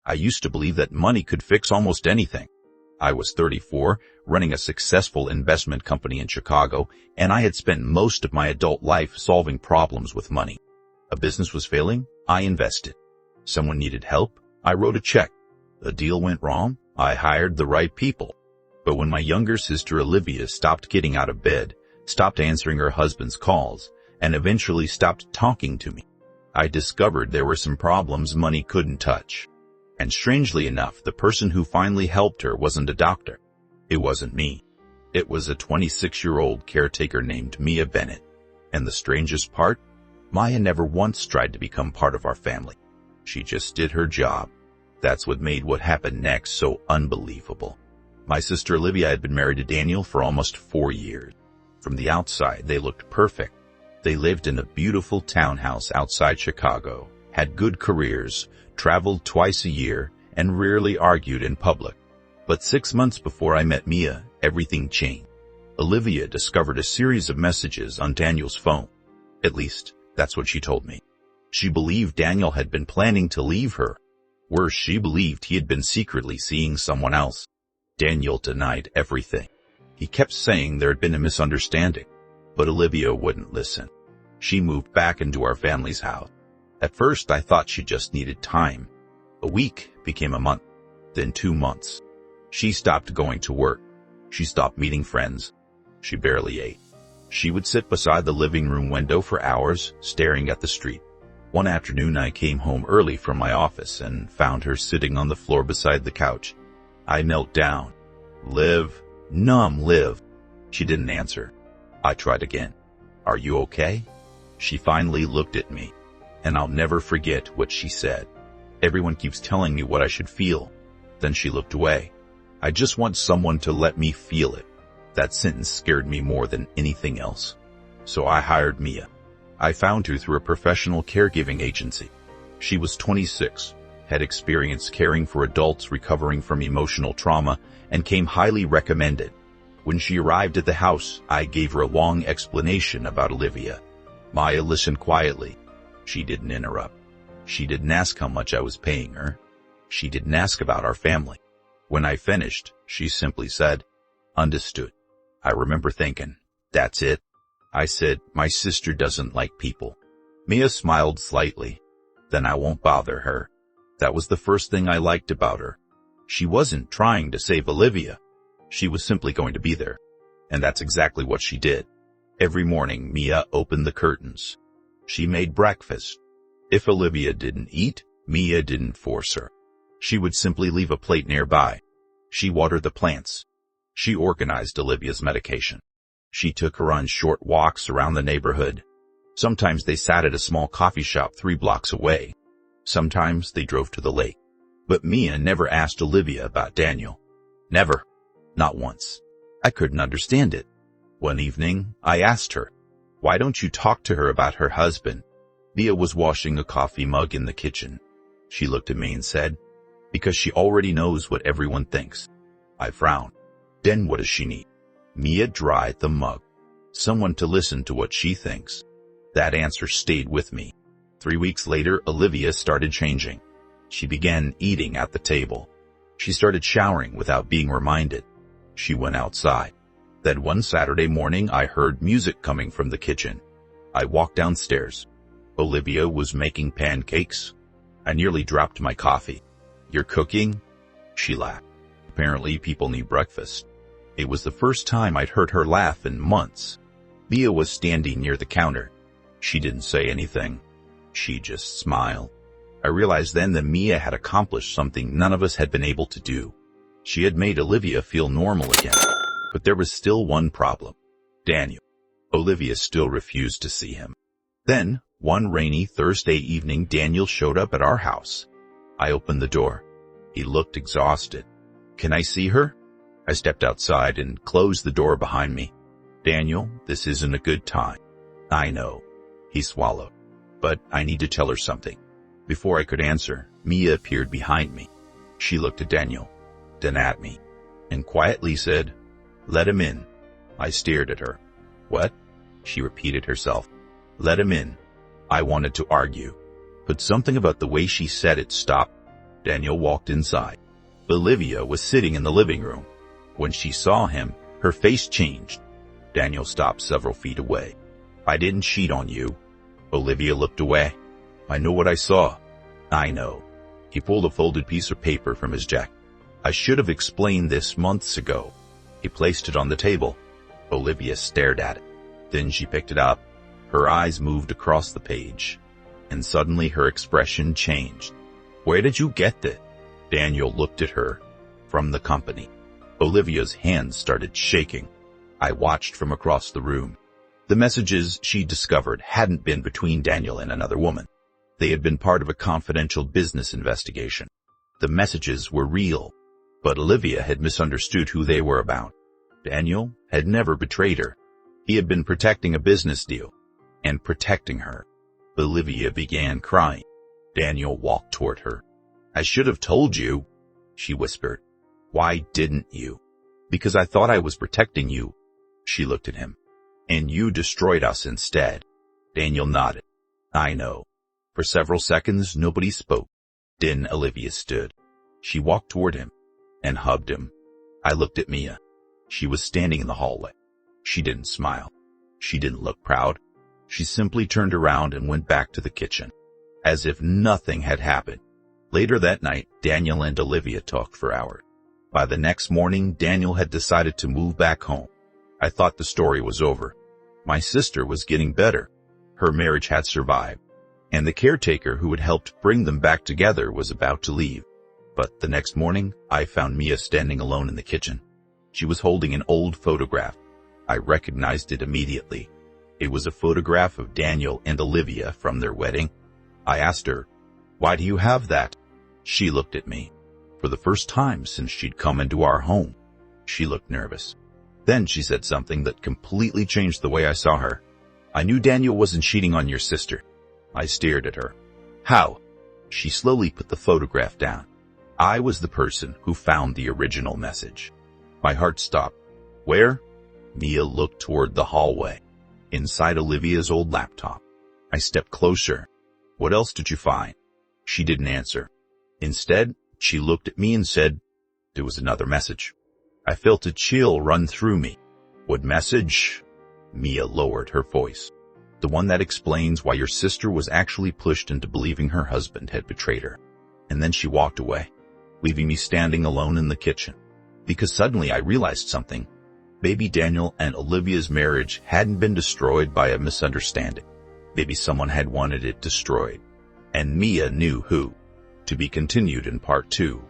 I used to believe that money could fix almost anything. I was 34, running a successful investment company in Chicago, and I had spent most of my adult life solving problems with money. A business was failing, I invested. Someone needed help, I wrote a check. A deal went wrong, I hired the right people. But when my younger sister Olivia stopped getting out of bed, stopped answering her husband's calls, and eventually stopped talking to me, I discovered there were some problems money couldn't touch. And strangely enough, the person who finally helped her wasn't a doctor. It wasn't me. It was a 26-year-old caretaker named Mia Bennett. And the strangest part? Maya never once tried to become part of our family. She just did her job. That's what made what happened next so unbelievable. My sister Olivia had been married to Daniel for almost 4 years. From the outside, they looked perfect. They lived in a beautiful townhouse outside Chicago, had good careers, traveled twice a year, and rarely argued in public. But 6 months before I met Mia, everything changed. Olivia discovered a series of messages on Daniel's phone. At least, that's what she told me. She believed Daniel had been planning to leave her. Worse, she believed he had been secretly seeing someone else. Daniel denied everything. He kept saying there had been a misunderstanding. But Olivia wouldn't listen. She moved back into our family's house. At first, I thought she just needed time. A week became a month, then 2 months. She stopped going to work. She stopped meeting friends. She barely ate. She would sit beside the living room window for hours, staring at the street. One afternoon, I came home early from my office and found her sitting on the floor beside the couch. I knelt down. Liv, Liv. She didn't answer. I tried again. Are you okay? She finally looked at me. And I'll never forget what she said. Everyone keeps telling me what I should feel. Then she looked away. I just want someone to let me feel it. That sentence scared me more than anything else. So I hired Mia. I found her through a professional caregiving agency. She was 26, had experience caring for adults recovering from emotional trauma, and came highly recommended. When she arrived at the house, I gave her a long explanation about Olivia. Maya listened quietly. She didn't interrupt. She didn't ask how much I was paying her. She didn't ask about our family. When I finished, she simply said, "Understood." I remember thinking, that's it. I said, "My sister doesn't like people." Mia smiled slightly. Then I won't bother her. That was the first thing I liked about her. She wasn't trying to save Olivia. She was simply going to be there. And that's exactly what she did. Every morning, Mia opened the curtains. She made breakfast. If Olivia didn't eat, Mia didn't force her. She would simply leave a plate nearby. She watered the plants. She organized Olivia's medication. She took her on short walks around the neighborhood. Sometimes they sat at a small coffee shop 3 blocks away. Sometimes they drove to the lake. But Mia never asked Olivia about Daniel. Never. Not once. I couldn't understand it. One evening, I asked her, "Why don't you talk to her about her husband?" Mia was washing a coffee mug in the kitchen. She looked at me and said, "Because she already knows what everyone thinks." I frowned. Then what does she need? Mia dried the mug. Someone to listen to what she thinks. That answer stayed with me. 3 weeks later, Olivia started changing. She began eating at the table. She started showering without being reminded. She went outside. Then one Saturday morning, I heard music coming from the kitchen. I walked downstairs. Olivia was making pancakes. I nearly dropped my coffee. "You're cooking?" She laughed. Apparently, people need breakfast. It was the first time I'd heard her laugh in months. Mia was standing near the counter. She didn't say anything. She just smiled. I realized then that Mia had accomplished something none of us had been able to do. She had made Olivia feel normal again. But there was still one problem. Daniel. Olivia still refused to see him. Then, one rainy Thursday evening, Daniel showed up at our house. I opened the door. He looked exhausted. "Can I see her?" I stepped outside and closed the door behind me. "Daniel, this isn't a good time." "I know." He swallowed. "But I need to tell her something." Before I could answer, Mia appeared behind me. She looked at Daniel, then at me, and quietly said, "Let him in." I stared at her. "What?" She repeated herself. "Let him in." I wanted to argue, but something about the way she said it stopped. Daniel walked inside. Olivia was sitting in the living room. When she saw him, her face changed. Daniel stopped several feet away. I didn't cheat on you. Olivia looked away. I know what I saw. I know. He pulled a folded piece of paper from his jacket. I should have explained this months ago. He placed it on the table. Olivia stared at it. Then she picked it up. Her eyes moved across the page, and suddenly her expression changed. Where did you get that? Daniel looked at her. From the company. Olivia's hands started shaking. I watched from across the room. The messages she discovered hadn't been between Daniel and another woman. They had been part of a confidential business investigation. The messages were real, but Olivia had misunderstood who they were about. Daniel had never betrayed her. He had been protecting a business deal, and protecting her. Olivia began crying. Daniel walked toward her. I should have told you, she whispered. Why didn't you? Because I thought I was protecting you. She looked at him. And you destroyed us instead. Daniel nodded. I know. For several seconds, nobody spoke. Then Olivia stood. She walked toward him and hugged him. I looked at Mia. She was standing in the hallway. She didn't smile. She didn't look proud. She simply turned around and went back to the kitchen, as if nothing had happened. Later that night, Daniel and Olivia talked for hours. By the next morning, Daniel had decided to move back home. I thought the story was over. My sister was getting better. Her marriage had survived, and the caretaker who had helped bring them back together was about to leave. But the next morning, I found Mia standing alone in the kitchen. She was holding an old photograph. I recognized it immediately. It was a photograph of Daniel and Olivia from their wedding. I asked her, why do you have that? She looked at me. For the first time since she'd come into our home, she looked nervous. Then she said something that completely changed the way I saw her. I knew Daniel wasn't cheating on your sister. I stared at her. How? She slowly put the photograph down. I was the person who found the original message. My heart stopped. Where? Mia looked toward the hallway, inside Olivia's old laptop. I stepped closer. What else did you find? She didn't answer. Instead, she looked at me and said, there was another message. I felt a chill run through me. What message? Mia lowered her voice. The one that explains why your sister was actually pushed into believing her husband had betrayed her. And then she walked away, leaving me standing alone in the kitchen. Because suddenly I realized something. Maybe Daniel and Olivia's marriage hadn't been destroyed by a misunderstanding. Maybe someone had wanted it destroyed. And Mia knew who. To be continued in part 2.